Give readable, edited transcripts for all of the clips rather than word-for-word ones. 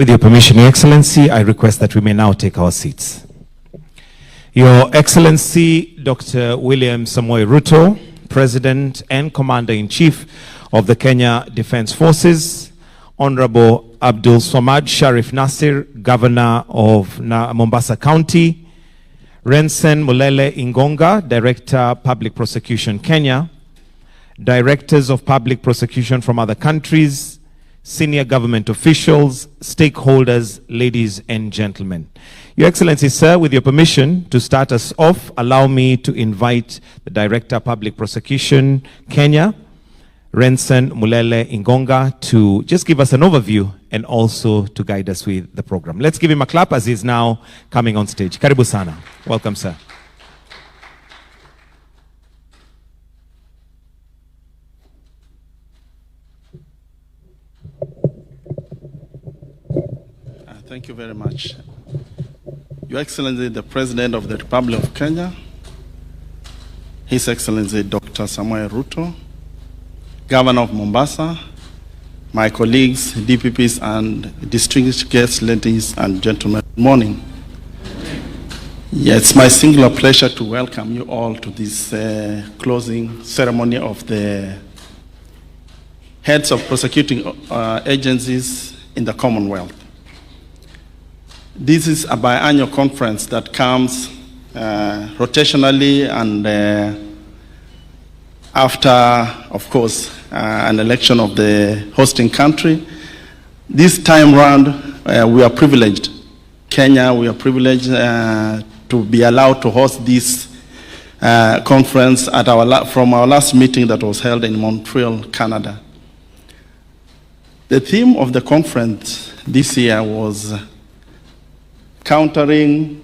With your permission, Your Excellency, I request that we may now take our seats. Your Excellency, Dr. William Samoei Ruto, President and Commander-in-Chief of the Kenya Defense Forces, Honorable Abdul Swamad Sharif Nasir, Governor of Mombasa County, Rensen Mulele Ingonga, Director, Public Prosecution Kenya, Directors of Public Prosecution from other countries, senior government officials, stakeholders, ladies and gentlemen. Your Excellency, sir, with your permission to start us off, allow me to invite the Director, Public Prosecution Kenya, Rensen Mulele Ingonga, to just give us an overview and also to guide us with the program. Let's give him a clap as he's now coming on stage. Karibu sana. Welcome, sir. Thank you very much. Your Excellency, the President of the Republic of Kenya, His Excellency Dr. Samoei Ruto, Governor of Mombasa, my colleagues, DPPs, and distinguished guests, ladies and gentlemen, good morning. Yeah, it's my singular pleasure to welcome you all to this closing ceremony of the heads of prosecuting agencies in the Commonwealth. This is a biannual conference that comes rotationally and after, of course, an election of the hosting country. This time round, we are privileged. Kenya, we are privileged to be allowed to host this conference at from our last meeting that was held in Montreal, Canada. The theme of the conference this year was countering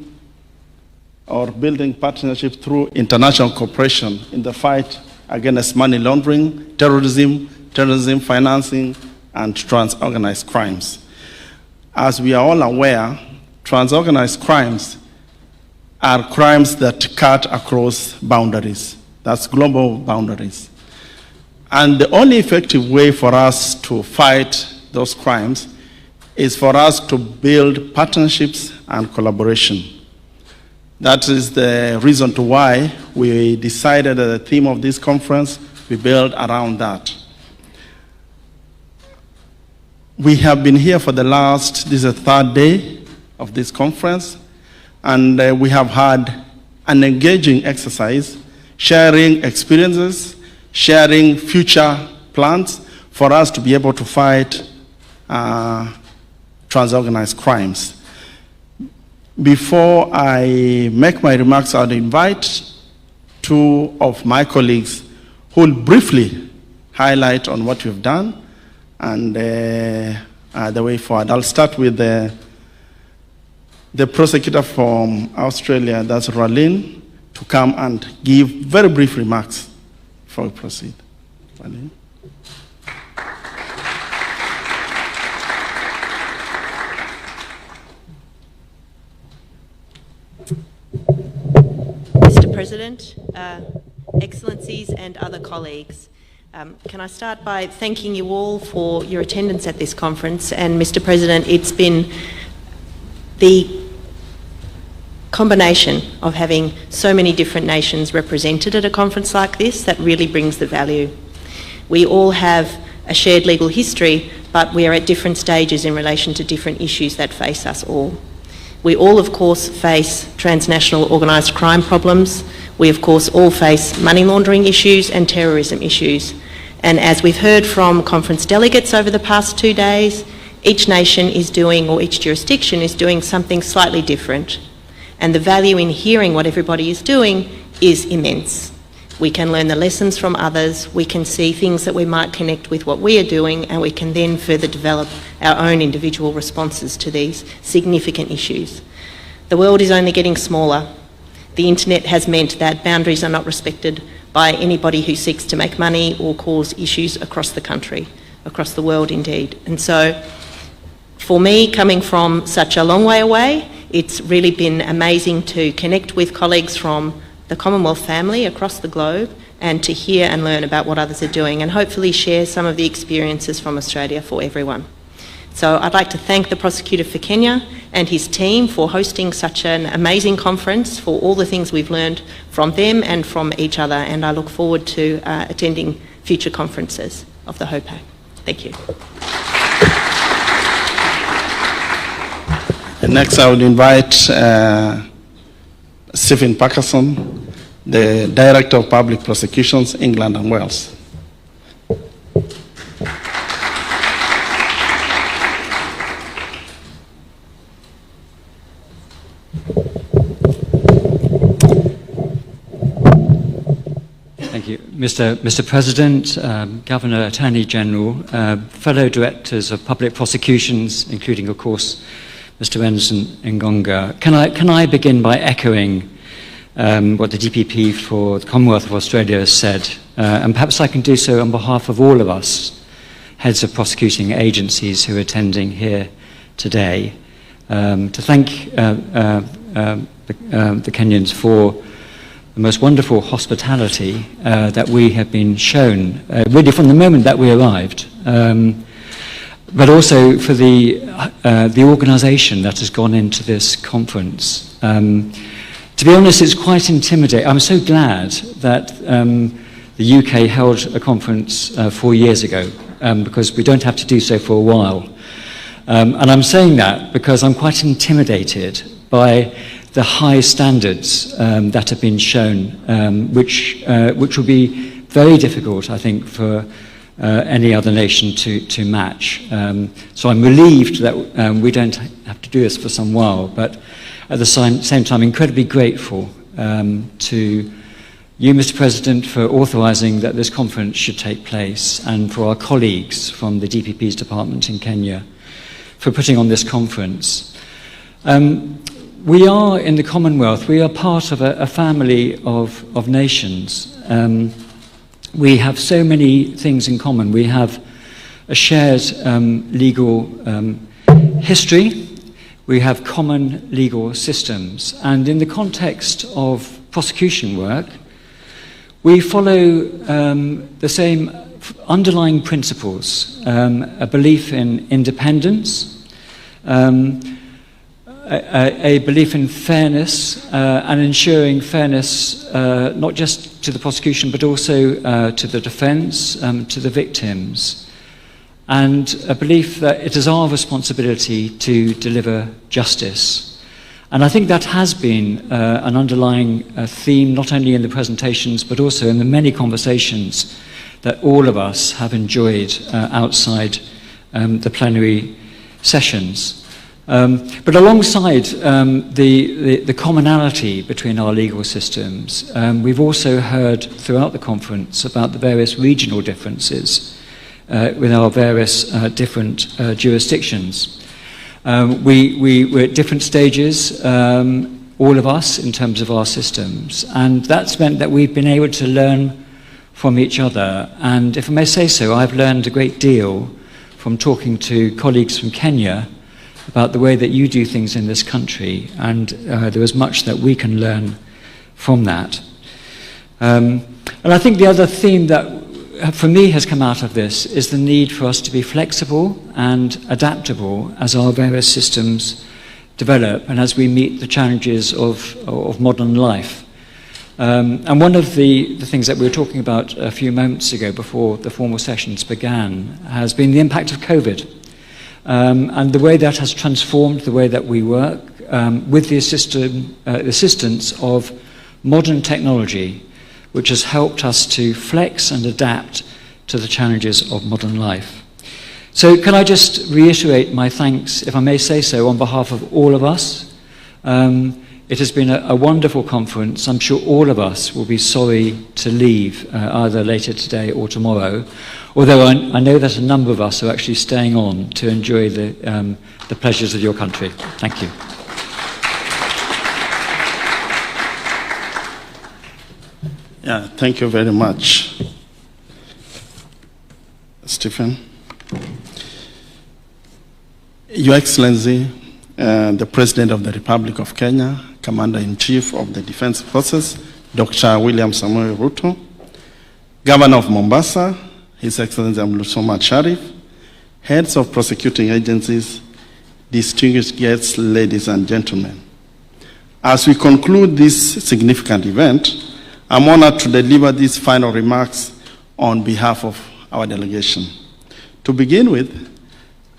or building partnerships through international cooperation in the fight against money laundering, terrorism financing, and transorganized crimes. As we are all aware, transorganized crimes are crimes that cut across boundaries. That's global boundaries. And the only effective way for us to fight those crimes is for us to build partnerships and collaboration. That is the reason to why we decided that the theme of this conference, we build around that. We have been here for this is the third day of this conference, and we have had an engaging exercise, sharing experiences, sharing future plans for us to be able to fight transorganized crimes. Before I make my remarks, I'll invite two of my colleagues who will briefly highlight on what we've done and the way forward. I'll start with the prosecutor from Australia, that's Raila, to come and give very brief remarks before we proceed. Raila. Mr. President, Excellencies and other colleagues, can I start by thanking you all for your attendance at this conference? And Mr. President, it's been the combination of having so many different nations represented at a conference like this that really brings the value. We all have a shared legal history, but we are at different stages in relation to different issues that face us all. We all, of course, face transnational organised crime problems. We, of course, all face money laundering issues and terrorism issues. And as we've heard from conference delegates over the past 2 days, each nation is doing, or each jurisdiction is doing something slightly different. And the value in hearing what everybody is doing is immense. We can learn the lessons from others, we can see things that we might connect with what we are doing, and we can then further develop our own individual responses to these significant issues. The world is only getting smaller. The internet has meant that boundaries are not respected by anybody who seeks to make money or cause issues across the country, across the world indeed. And so, for me, coming from such a long way away, it's really been amazing to connect with colleagues from the Commonwealth family across the globe and to hear and learn about what others are doing and hopefully share some of the experiences from Australia for everyone. So I'd like to thank the Prosecutor for Kenya and his team for hosting such an amazing conference, for all the things we've learned from them and from each other, and I look forward to attending future conferences of the HOPAC. Thank you. And next I would invite Stephen Parkinson, the Director of Public Prosecutions, England and Wales. Thank you. Mr. President, Governor, Attorney General, fellow directors of public prosecutions, including, of course, Mr. Ensign Ngonga, can I begin by echoing what the DPP for the Commonwealth of Australia has said, and perhaps I can do so on behalf of all of us, heads of prosecuting agencies who are attending here today, to thank the Kenyans for the most wonderful hospitality that we have been shown, really from the moment that we arrived, but also for the organisation that has gone into this conference. To be honest, it's quite intimidating. I'm so glad that the UK held a conference 4 years ago, because we don't have to do so for a while. And I'm saying that because I'm quite intimidated by the high standards that have been shown, which will be very difficult, I think, for any other nation to match. So I'm relieved that we don't have to do this for some while, but at the same time incredibly grateful to you, Mr. President, for authorising that this conference should take place, and for our colleagues from the DPP's department in Kenya for putting on this conference. We are in the Commonwealth, we are part of a family of nations. We have so many things in common. We have a shared legal history, we have common legal systems, and in the context of prosecution work, we follow the same underlying principles, a belief in independence, a belief in fairness and ensuring fairness not just to the prosecution but also to the defence, to the victims, and a belief that it is our responsibility to deliver justice. And I think that has been an underlying theme not only in the presentations but also in the many conversations that all of us have enjoyed outside the plenary sessions. But alongside the commonality between our legal systems, we've also heard throughout the conference about the various regional differences with our various different jurisdictions. We're at different stages, all of us, in terms of our systems, and that's meant that we've been able to learn from each other. And if I may say so, I've learned a great deal from talking to colleagues from Kenya about the way that you do things in this country, and there is much that we can learn from that. And I think the other theme that for me has come out of this is the need for us to be flexible and adaptable as our various systems develop and as we meet the challenges of modern life. And one of the things that we were talking about a few moments ago before the formal sessions began has been the impact of COVID. And the way that has transformed the way that we work with the assistance of modern technology, which has helped us to flex and adapt to the challenges of modern life. So can I just reiterate my thanks, if I may say so, on behalf of all of us. It has been a wonderful conference. I'm sure all of us will be sorry to leave either later today or tomorrow, although I know that a number of us are actually staying on to enjoy the pleasures of your country. Thank you. Yeah, thank you very much, Stephen. Your Excellency, the President of the Republic of Kenya, Commander-in-Chief of the Defense Forces, Dr. William Samoei Ruto, Governor of Mombasa, His Excellency Abdulswamad Sharif, heads of prosecuting agencies, distinguished guests, ladies and gentlemen. As we conclude this significant event, I'm honored to deliver these final remarks on behalf of our delegation. To begin with,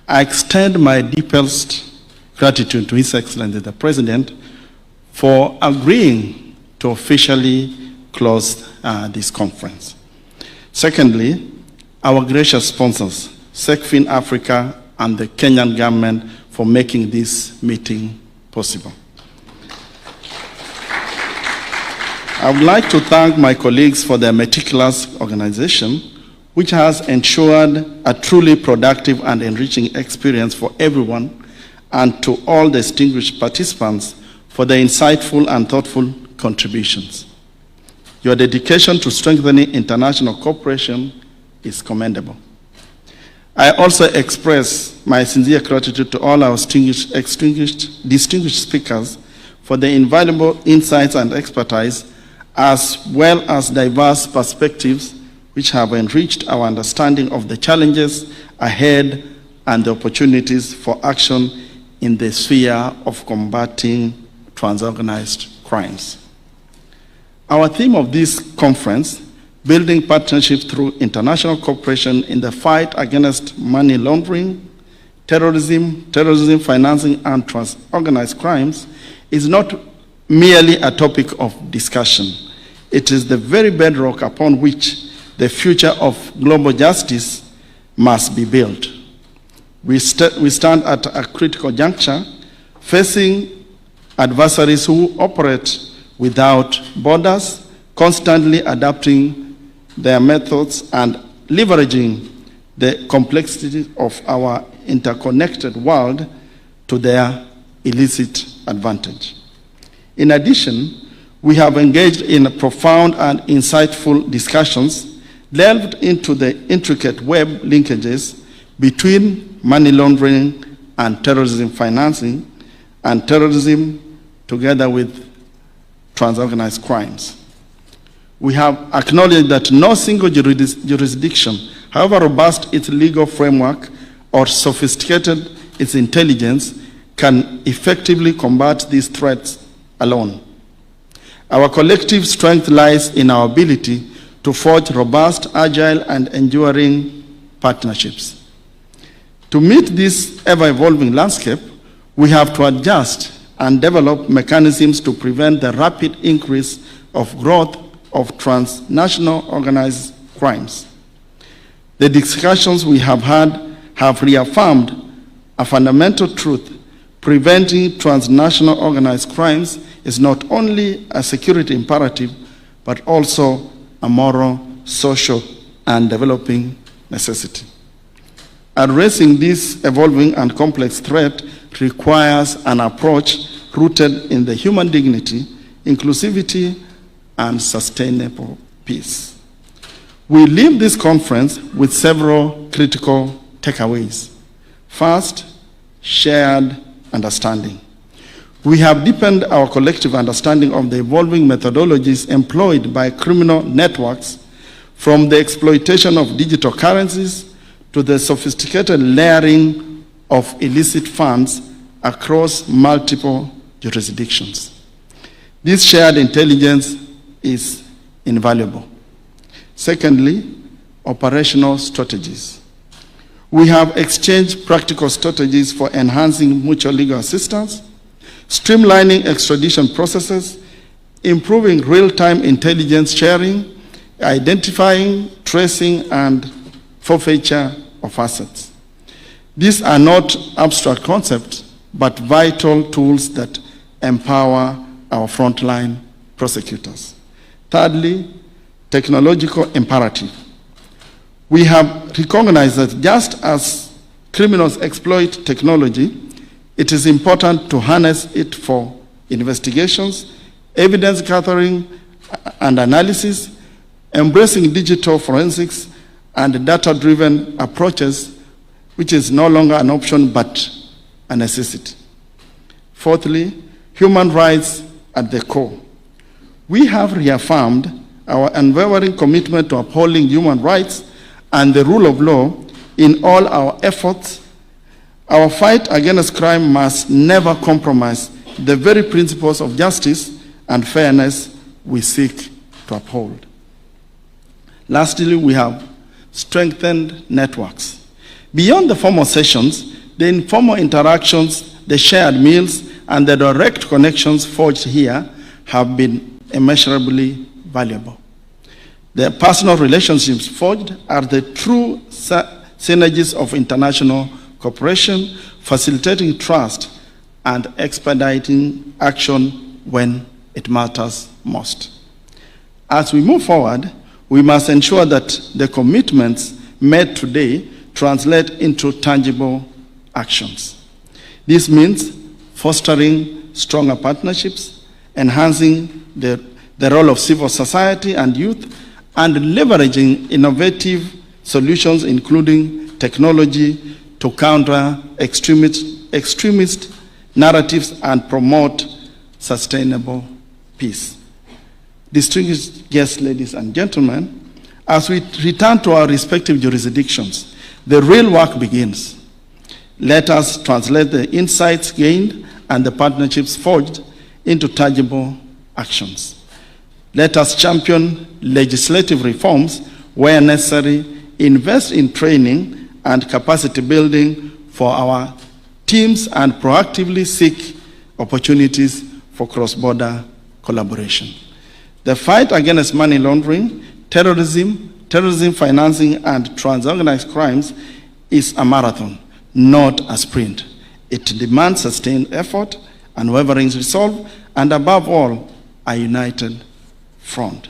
I extend my deepest gratitude to His Excellency the President for agreeing to officially close this conference. Secondly, our gracious sponsors, SECFIN Africa and the Kenyan government, for making this meeting possible. I would like to thank my colleagues for their meticulous organization, which has ensured a truly productive and enriching experience for everyone, and to all distinguished participants for their insightful and thoughtful contributions. Your dedication to strengthening international cooperation is commendable. I also express my sincere gratitude to all our distinguished speakers for their invaluable insights and expertise, as well as diverse perspectives which have enriched our understanding of the challenges ahead and the opportunities for action in the sphere of combating transorganized crimes. Our theme of this conference, Building Partnership Through International Cooperation in the Fight Against Money Laundering, Terrorism Financing, and Transorganized Crimes, is not merely a topic of discussion. It is the very bedrock upon which the future of global justice must be built. We stand at a critical juncture, facing adversaries who operate without borders, constantly adapting their methods and leveraging the complexity of our interconnected world to their illicit advantage. In addition, we have engaged in profound and insightful discussions, delved into the intricate web linkages between money laundering and terrorism financing, and terrorism together with transorganized crimes. We have acknowledged that no single jurisdiction, however robust its legal framework or sophisticated its intelligence, can effectively combat these threats alone. Our collective strength lies in our ability to forge robust, agile, and enduring partnerships. To meet this ever-evolving landscape, we have to adjust and develop mechanisms to prevent the rapid increase of growth of transnational organized crimes. The discussions we have had have reaffirmed a fundamental truth: preventing transnational organized crimes is not only a security imperative, but also a moral, social, and developing necessity. Addressing this evolving and complex threat requires an approach rooted in the human dignity, inclusivity, and sustainable peace. We leave this conference with several critical takeaways. First, shared understanding. We have deepened our collective understanding of the evolving methodologies employed by criminal networks, from the exploitation of digital currencies to the sophisticated layering of illicit funds across multiple jurisdictions. This shared intelligence is invaluable. Secondly, operational strategies. We have exchanged practical strategies for enhancing mutual legal assistance, streamlining extradition processes, improving real-time intelligence sharing, identifying, tracing, and forfeiture of assets. These are not abstract concepts, but vital tools that empower our frontline prosecutors. Thirdly, technological imperative. We have recognized that just as criminals exploit technology, it is important to harness it for investigations, evidence gathering and analysis, embracing digital forensics and data-driven approaches, which is no longer an option but a necessity. Fourthly, human rights at the core. We have reaffirmed our unwavering commitment to upholding human rights and the rule of law in all our efforts. Our fight against crime must never compromise the very principles of justice and fairness we seek to uphold. Lastly, we have strengthened networks. Beyond the formal sessions, the informal interactions, the shared meals, and the direct connections forged here have been immeasurably valuable. The personal relationships forged are the true synergies of international cooperation, facilitating trust and expediting action when it matters most. As we move forward, we must ensure that the commitments made today translate into tangible actions. This means fostering stronger partnerships, enhancing the role of civil society and youth, and leveraging innovative solutions, including technology, to counter extremist narratives and promote sustainable peace. Distinguished guests, ladies and gentlemen, as we return to our respective jurisdictions, the real work begins. Let us translate the insights gained and the partnerships forged into tangible actions. Let us champion legislative reforms where necessary, invest in training and capacity building for our teams, and proactively seek opportunities for cross-border collaboration. The fight against money laundering, terrorism financing, and transorganized crimes is a marathon, not a sprint. It demands sustained effort, unwavering resolve, and above all, a united front.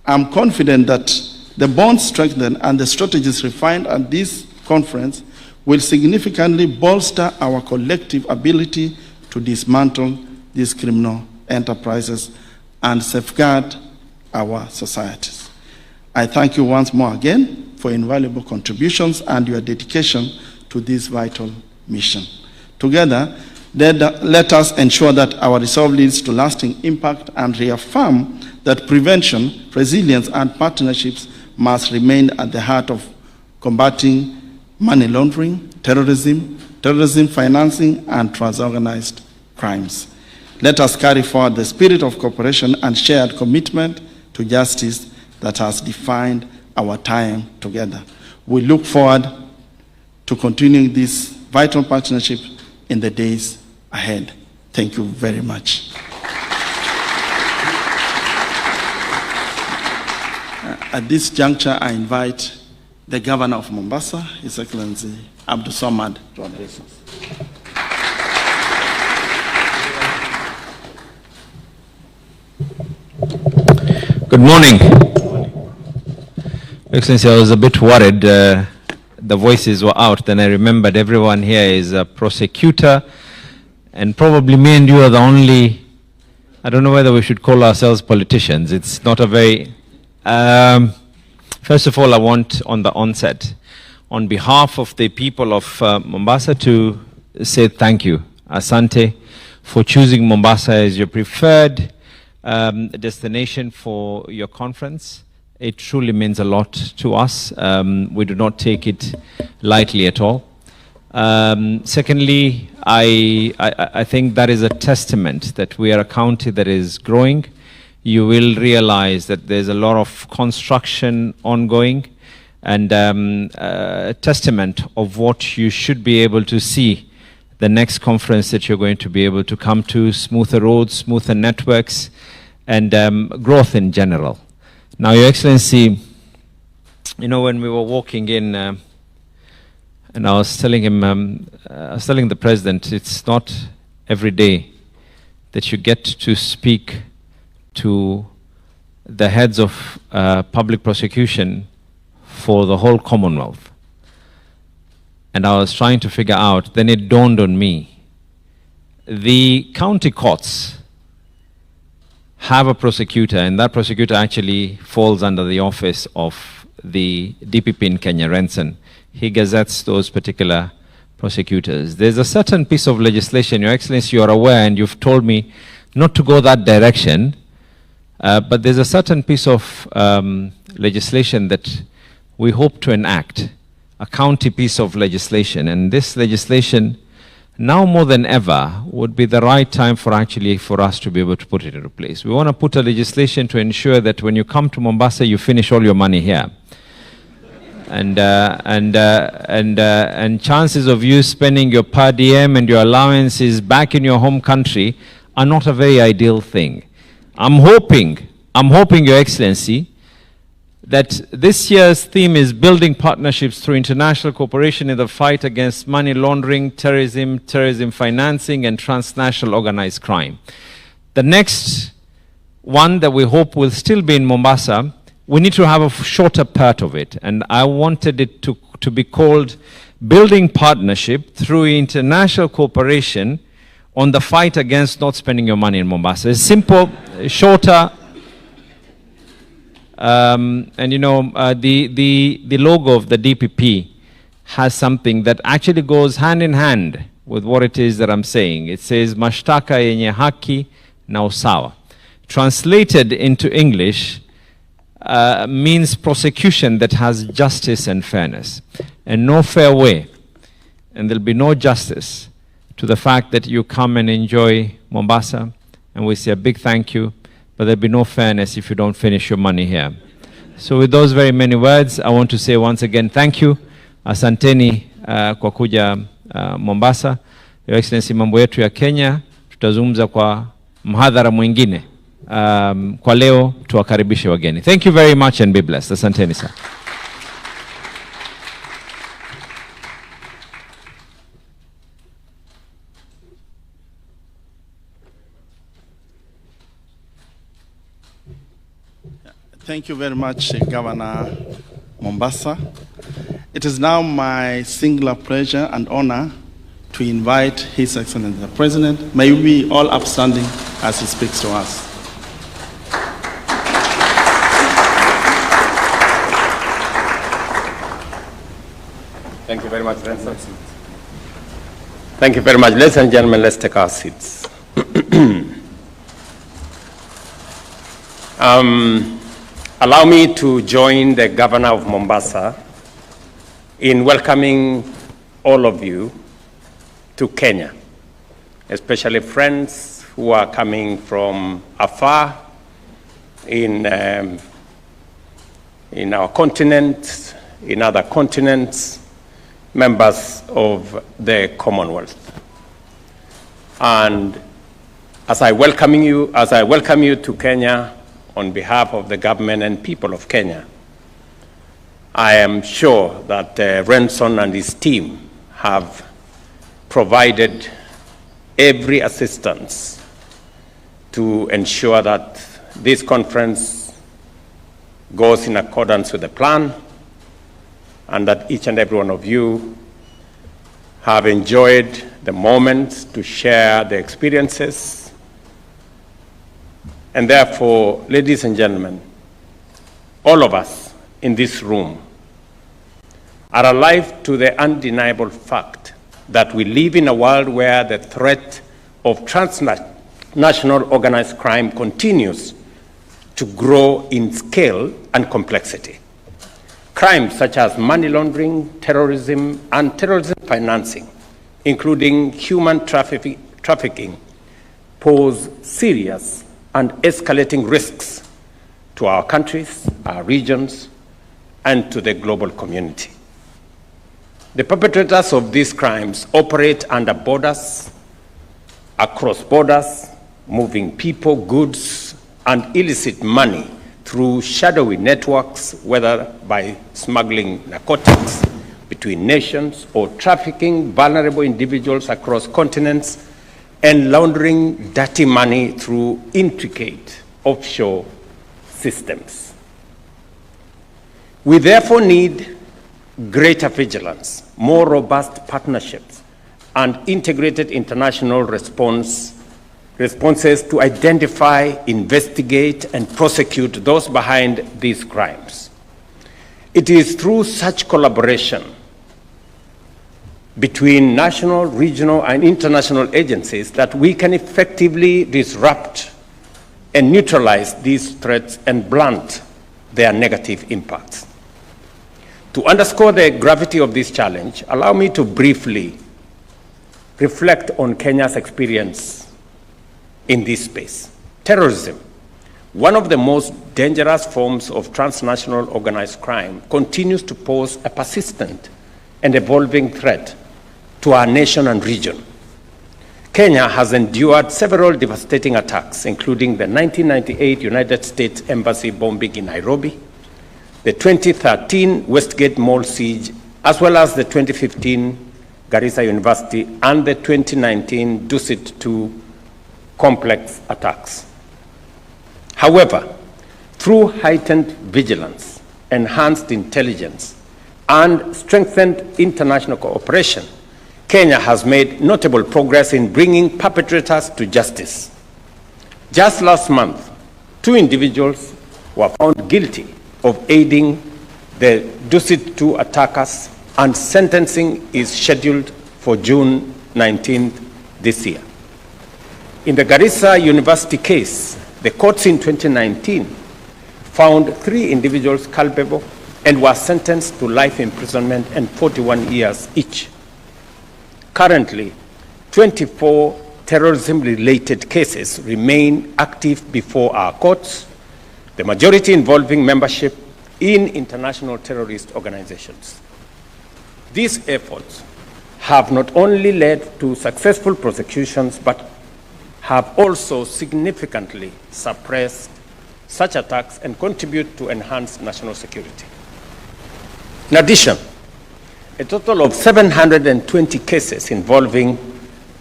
I'm confident that the bonds strengthened and the strategies refined at this conference will significantly bolster our collective ability to dismantle these criminal enterprises and safeguard our societies. I thank you once more again for invaluable contributions and your dedication to this vital mission. Together, let us ensure that our resolve leads to lasting impact and reaffirm that prevention, resilience, and partnerships must remain at the heart of combating money laundering, terrorism financing, and transorganized crimes. Let us carry forward the spirit of cooperation and shared commitment to justice that has defined our time together. We look forward to continuing this vital partnership in the days ahead. Thank you very much. At this juncture, I invite the Governor of Mombasa, His Excellency Abdul Samad, to address us. Good morning. Excellency, I was a bit worried. The voices were out. Then I remembered everyone here is a prosecutor, and probably me and you are the only, I don't know whether we should call ourselves politicians. It's not a very... First of all, I want on the onset, on behalf of the people of Mombasa, to say thank you, Asante, for choosing Mombasa as your preferred destination for your conference. It truly means a lot to us. We do not take it lightly at all. Secondly, I think that is a testament that we are a county that is growing. You will realize that there's a lot of construction ongoing, and a testament of what you should be able to see the next conference that you're going to be able to come to: smoother roads, smoother networks, and growth in general. Now, Your Excellency, you know, when we were walking in, and I was telling him, I was telling the President, it's not every day that you get to speak to the heads of public prosecution for the whole Commonwealth. And I was trying to figure out, then it dawned on me, the county courts have a prosecutor, and that prosecutor actually falls under the office of the DPP in Kenya, Renson. He gazettes those particular prosecutors. There's a certain piece of legislation, Your Excellency, you are aware, and you've told me not to go that direction, but there's a certain piece of legislation that we hope to enact a county piece of legislation. And this legislation, now more than ever, would be the right time for us to be able to put it into place. We want to put a legislation to ensure that when you come to Mombasa, you finish all your money here. And chances of you spending your per diem and your allowances back in your home country are not a very ideal thing. I'm hoping, Your Excellency, that this year's theme is building partnerships through international cooperation in the fight against money laundering, terrorism financing, and transnational organized crime. The next one that we hope will still be in Mombasa, we need to have a shorter part of it, and I wanted it to be called Building Partnership Through International Cooperation on the Fight Against Not Spending Your Money in Mombasa. It's simple, shorter, and you know, the logo of the DPP has something that actually goes hand in hand with what it is that I'm saying. It says, mashtaka yenye haki na usawa. Translated into English, means prosecution that has justice and fairness, and no fair way, and there'll be no justice to the fact that you come and enjoy Mombasa, and we say a big thank you, but there'll be no fairness if you don't finish your money here. So with those very many words, I want to say once again thank you, asanteni kwa kuja Mombasa. Your Excellency, mambo yetu ya Kenya tutazungumza kwa mhadhara mwingine. Kwa leo tuwakaribishe wageni. Thank you very much and be blessed. Asanteni sana. Thank you very much, Governor Mombasa. It is now my singular pleasure and honor to invite His Excellency the President. May we be all upstanding as he speaks to us. Thank you very much, Renson. Thank you very much. Ladies and gentlemen, let's take our seats. Allow me to join the Governor of Mombasa in welcoming all of you to Kenya, especially friends who are coming from afar in our continent, in other continents, members of the Commonwealth. And as I welcome you to Kenya on behalf of the government and people of Kenya, I am sure that Renson and his team have provided every assistance to ensure that this conference goes in accordance with the plan, and that each and every one of you have enjoyed the moment to share the experiences. And therefore, ladies and gentlemen, all of us in this room are alive to the undeniable fact that we live in a world where the threat of transnational organized crime continues to grow in scale and complexity. Crimes such as money laundering, terrorism, and terrorism financing, including human trafficking, pose serious and escalating risks to our countries, our regions, and to the global community. The perpetrators of these crimes operate under borders, across borders, moving people, goods, and illicit money through shadowy networks, whether by smuggling narcotics between nations or trafficking vulnerable individuals across continents and laundering dirty money through intricate offshore systems. We therefore need greater vigilance, more robust partnerships, and integrated international responses to identify, investigate, and prosecute those behind these crimes. It is through such collaboration between national, regional, and international agencies that we can effectively disrupt and neutralize these threats and blunt their negative impacts. To underscore the gravity of this challenge, allow me to briefly reflect on Kenya's experience in this space. Terrorism, one of the most dangerous forms of transnational organized crime, continues to pose a persistent and evolving threat to our nation and region. Kenya has endured several devastating attacks, including the 1998 United States Embassy bombing in Nairobi, the 2013 Westgate Mall siege, as well as the 2015 Garissa University and the 2019 Dusit II complex attacks. However, through heightened vigilance, enhanced intelligence, and strengthened international cooperation, Kenya has made notable progress in bringing perpetrators to justice. Just last month, 2 individuals were found guilty of aiding the Dusit II attackers, and sentencing is scheduled for June 19th this year. In the Garissa University case, the courts in 2019 found 3 individuals culpable and were sentenced to life imprisonment and 41 years each. Currently, 24 terrorism-related cases remain active before our courts, the majority involving membership in international terrorist organizations. These efforts have not only led to successful prosecutions, but have also significantly suppressed such attacks and contribute to enhanced national security. In addition, a total of 720 cases involving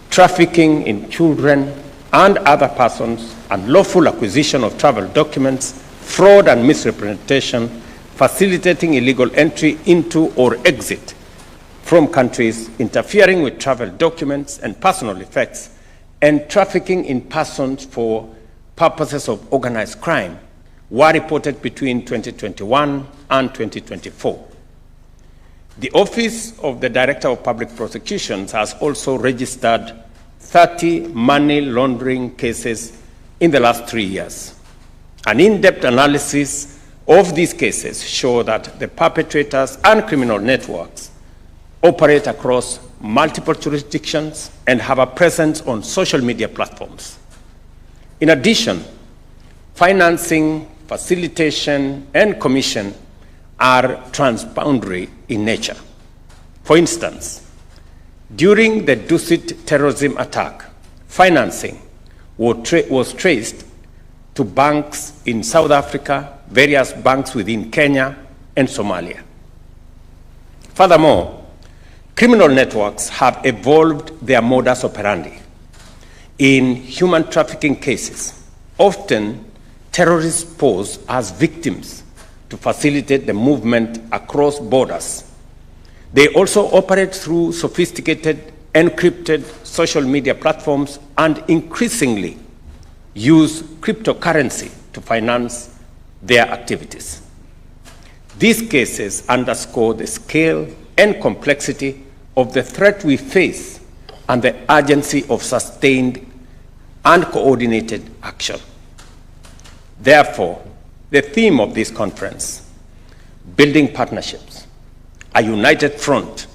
trafficking in children and other persons, unlawful acquisition of travel documents, fraud and misrepresentation, facilitating illegal entry into or exit from countries, interfering with travel documents and personal effects, and trafficking in persons for purposes of organized crime were reported between 2021 and 2024. The Office of the Director of Public Prosecutions has also registered 30 money laundering cases in the last 3 years. An in-depth analysis of these cases show that the perpetrators and criminal networks operate across multiple jurisdictions and have a presence on social media platforms. In addition, financing, facilitation, and commission are transboundary in nature. For instance, during the Dusit terrorism attack, financing was traced to banks in South Africa, various banks within Kenya, and Somalia. Furthermore, criminal networks have evolved their modus operandi. In human trafficking cases, often terrorists pose as victims to facilitate the movement across borders. They also operate through sophisticated, encrypted social media platforms and increasingly use cryptocurrency to finance their activities. These cases underscore the scale and complexity of the threat we face and the urgency of sustained and coordinated action. Therefore, the theme of this conference, Building Partnerships, a united front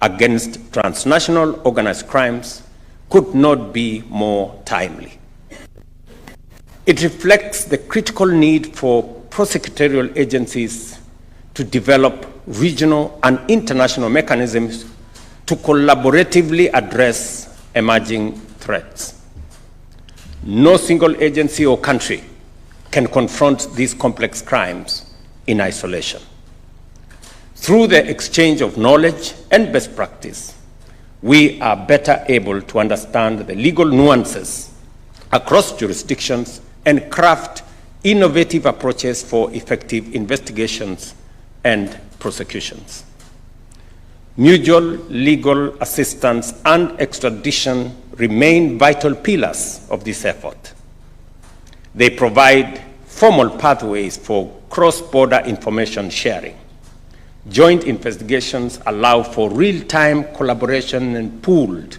against transnational organized crimes, could not be more timely. It reflects the critical need for prosecutorial agencies to develop regional and international mechanisms to collaboratively address emerging threats. No single agency or country can confront these complex crimes in isolation. Through the exchange of knowledge and best practice, we are better able to understand the legal nuances across jurisdictions and craft innovative approaches for effective investigations and prosecutions. Mutual legal assistance and extradition remain vital pillars of this effort. They provide formal pathways for cross-border information sharing. Joint investigations allow for real-time collaboration and pooled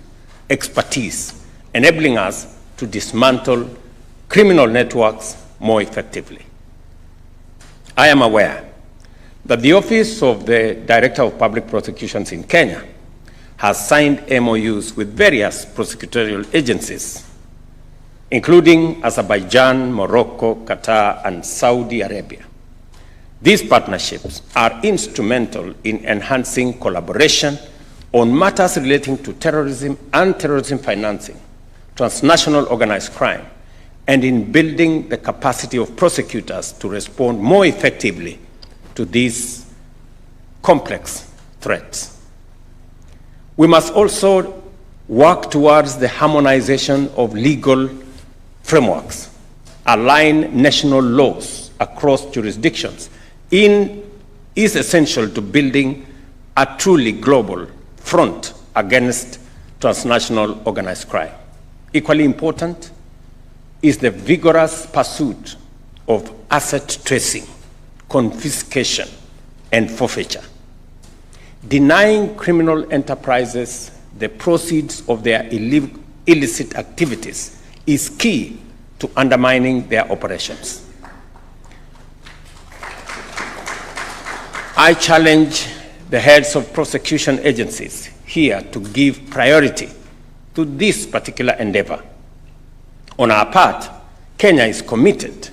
expertise, enabling us to dismantle criminal networks more effectively. I am aware that the Office of the Director of Public Prosecutions in Kenya has signed MOUs with various prosecutorial agencies, including Azerbaijan, Morocco, Qatar, and Saudi Arabia. These partnerships are instrumental in enhancing collaboration on matters relating to terrorism and terrorism financing, transnational organized crime, and in building the capacity of prosecutors to respond more effectively to these complex threats. We must also work towards the harmonization of legal frameworks, align national laws across jurisdictions is essential to building a truly global front against transnational organized crime. Equally important is the vigorous pursuit of asset tracing, confiscation, and forfeiture. Denying criminal enterprises the proceeds of their illicit activities is key to undermining their operations. I challenge the heads of prosecution agencies here to give priority to this particular endeavor. On our part, Kenya is committed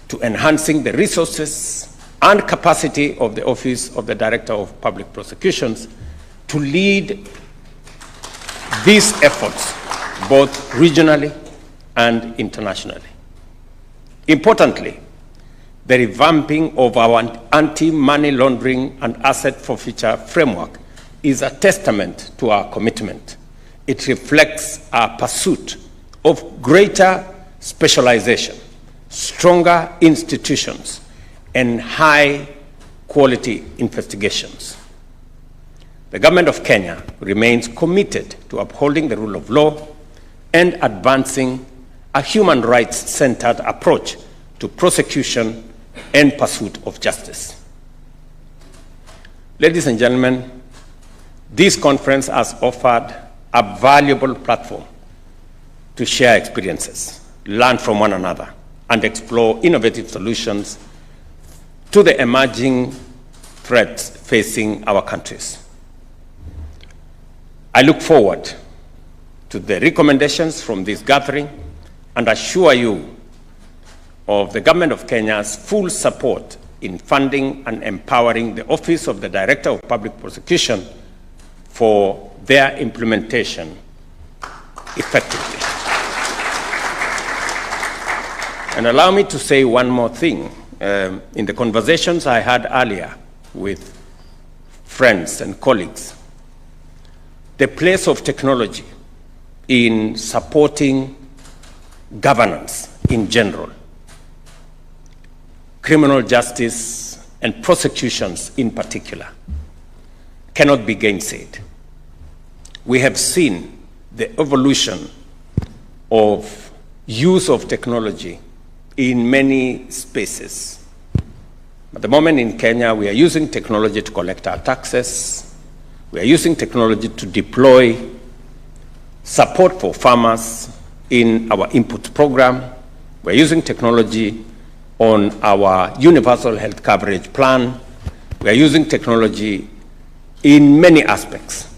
to enhancing the resources and capacity of the Office of the Director of Public Prosecutions to lead these efforts both regionally and internationally. Importantly, the revamping of our anti-money laundering and asset forfeiture framework is a testament to our commitment. It reflects our pursuit of greater specialization, stronger institutions, and high-quality investigations. The government of Kenya remains committed to upholding the rule of law and advancing a human rights-centered approach to prosecution and pursuit of justice. Ladies and gentlemen, this conference has offered a valuable platform to share experiences, learn from one another, and explore innovative solutions to the emerging threats facing our countries. I look forward to the recommendations from this gathering and assure you of the Government of Kenya's full support in funding and empowering the Office of the Director of Public Prosecution for their implementation effectively. And allow me to say one more thing. In the conversations I had earlier with friends and colleagues, the place of technology in supporting governance in general, criminal justice and prosecutions in particular, cannot be gainsaid. We have seen the evolution of use of technology in many spaces. At the moment in Kenya, we are using technology to collect our taxes. We are using technology to deploy support for farmers in our input program. We are using technology on our universal health coverage plan. We are using technology in many aspects.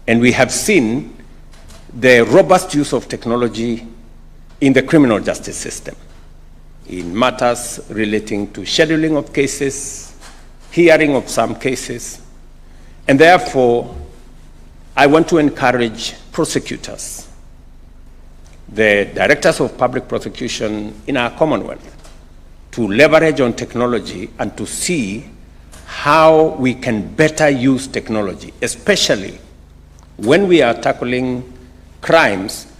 And we have seen the robust use of technology in the criminal justice system, in matters relating to scheduling of cases, hearing of some cases. And therefore, I want to encourage prosecutors, the directors of public prosecution in our Commonwealth, to leverage on technology and to see how we can better use technology, especially when we are tackling crimes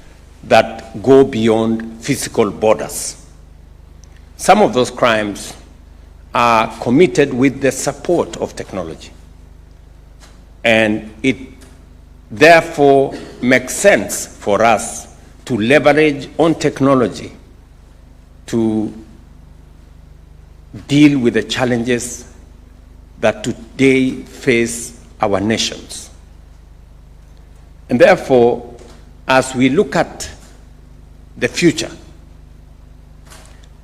that go beyond physical borders. Some of those crimes are committed with the support of technology. And it therefore makes sense for us to leverage on technology to deal with the challenges that today face our nations. And therefore, as we look at the future,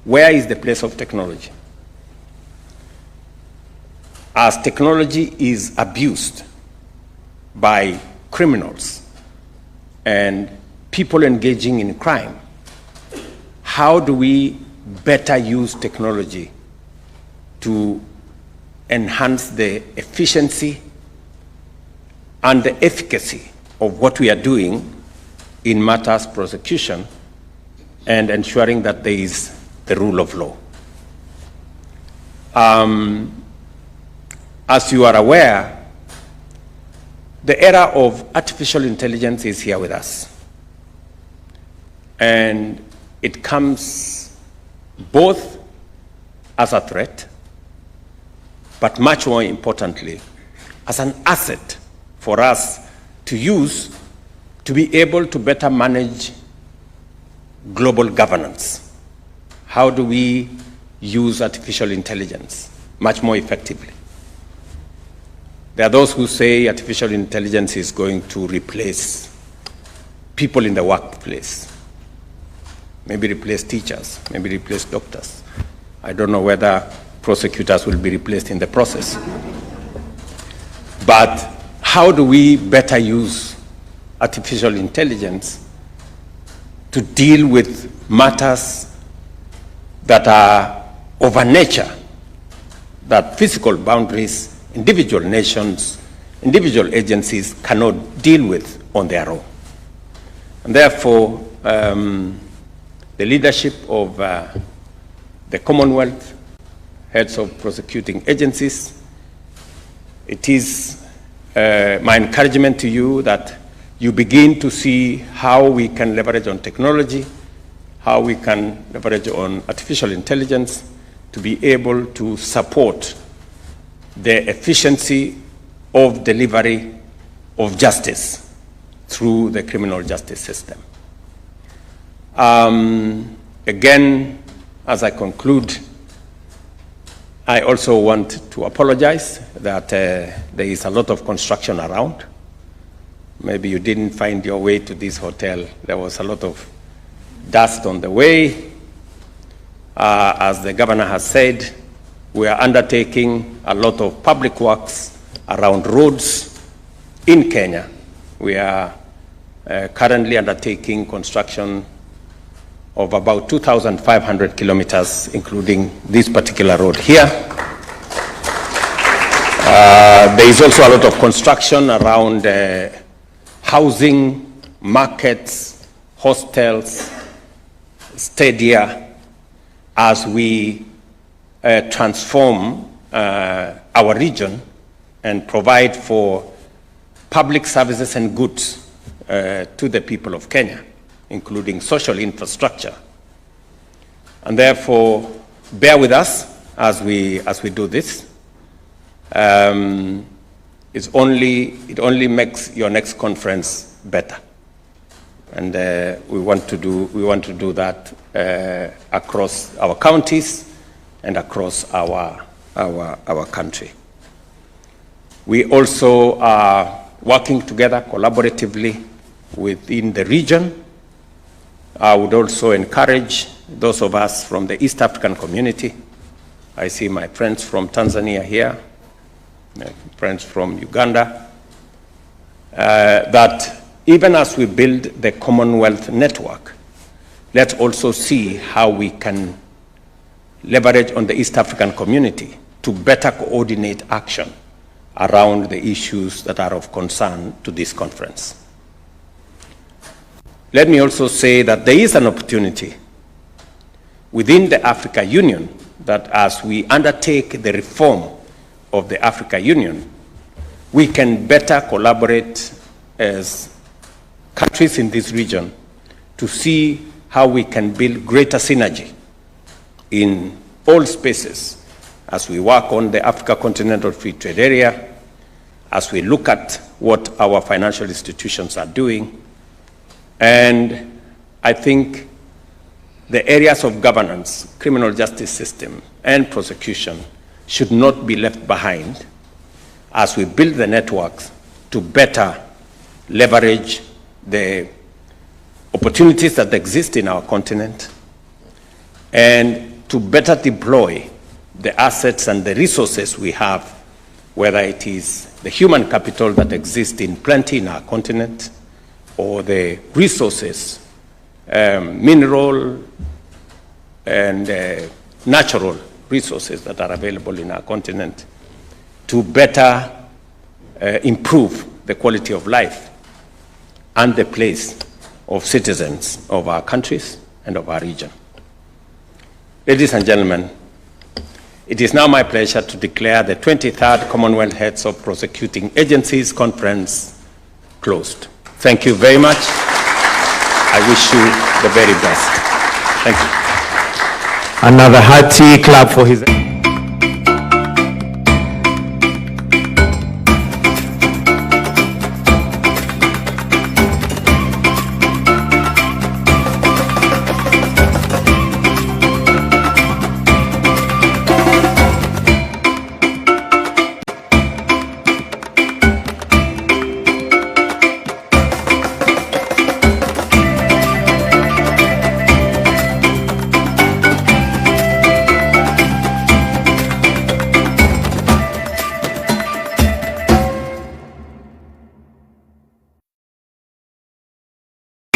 where is the place of technology? as technology is abused by criminals and people engaging in crime, how do we better use technology to enhance the efficiency and the efficacy of what we are doing in matters prosecution and ensuring that there is the rule of law. As you are aware, the era of artificial intelligence is here with us. And it comes both as a threat, but much more importantly, as an asset for us to use to be able to better manage global governance. How do we use artificial intelligence much more effectively? There are those who say artificial intelligence is going to replace people in the workplace, maybe replace teachers, maybe replace doctors. I don't know whether prosecutors will be replaced in the process. But how do we better use artificial intelligence to deal with matters that are of a nature that physical boundaries, individual nations, individual agencies cannot deal with on their own? And therefore, the leadership of the Commonwealth, heads of prosecuting agencies, it is my encouragement to you that you begin to see how we can leverage on technology, how we can leverage on artificial intelligence to be able to support the efficiency of delivery of justice through the criminal justice system. Again, as I conclude, I also want to apologize that there is a lot of construction around. Maybe you didn't find your way to this hotel. There was a lot of dust on the way. As the governor has said, we are undertaking a lot of public works around roads in Kenya. We are currently undertaking construction of about 2,500 kilometers, including this particular road here. There is also a lot of construction around housing, markets, hostels, stadia, as we transform our region and provide for public services and goods to the people of Kenya, including social infrastructure. And therefore, bear with us as we do this. It only makes your next conference better. And we want to do that across our counties and across our country. We also are working together collaboratively within the region. I would also encourage those of us from the East African community. I see my friends from Tanzania here, my friends from Uganda, that even as we build the Commonwealth network, let's also see how we can leverage on the East African community to better coordinate action around the issues that are of concern to this conference. Let me also say that there is an opportunity within the Africa Union that as we undertake the reform of the Africa Union, we can better collaborate as countries in this region to see how we can build greater synergy in all spaces as we work on the Africa Continental Free Trade Area, as we look at what our financial institutions are doing. And I think the areas of governance, criminal justice system, and prosecution should not be left behind as we build the networks to better leverage the opportunities that exist in our continent and to better deploy the assets and the resources we have whether it is the human capital that exists in plenty in our continent, or the resources, mineral and natural resources that are available in our continent, to better improve the quality of life and the place of citizens of our countries and of our region. Ladies and gentlemen, it is now my pleasure to declare the 23rd Commonwealth Heads of Prosecuting Agencies Conference closed. Thank you very much. I wish you the very best. Thank you. Another hearty clap for his...